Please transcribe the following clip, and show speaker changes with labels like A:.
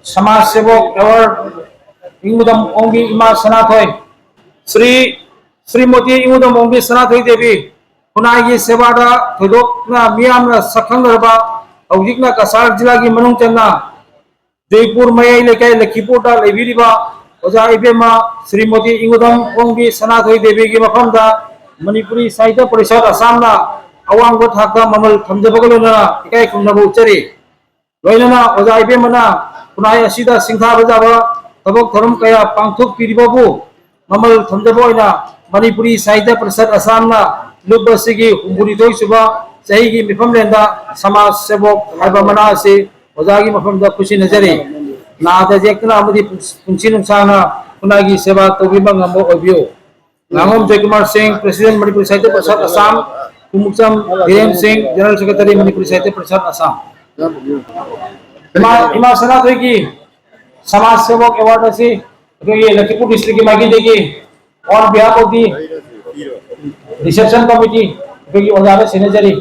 A: समाज सेवक अवार्ड इंगुदम ओंगी इमा सनाथोय श्री श्रीमती इंगुदम ओंगी सनाथोय देवी खुनाई की सेवादा थोदोकना मियामना सखंगरबा हौजिकना कसार जिला की मनुंग चन्ना जयपुर मयाई लेकै लखीपुरदा लेबिरिबा ओजा इबेमा श्रीमती इंगुदम ओंगी सनाथोय देवी की मफमदा मणिपुरी साहित्य परिषद असमना अवांग थाका ममल थमजबगलोना इकाई खुंनबो उचरी लोइनना ओजा इबेमना खुनाई असिदा सिंखाबजाबा तबक धर्म कया पांथुक पिरिबाबु ममल थमजबोइना मणिपुरी साहित्य परिषद असमना लुबसिगी हुंबुरी सुबा सही की मिफमलेंदा समाज सेवक हाइबा मना से ओजागी मफमदा खुशी नजरी नादा जेकना अमदी पुंची नुसाना खुनागी सेवा तोबिबा ngamo obiyo Langom Jaykumar Singh, President Manipur Sahitya Parishad Assam, Kumukcham Dhiren Singh, General Secretary Manipur Sahitya Parishad Assam. इमा सनाथ है कि समाज सेवक अवार्ड से ये लखीपुर डिस्ट्रिक्ट की मांगी देगी और Bihar of the reception committee क्योंकि वजारत सेनेटरी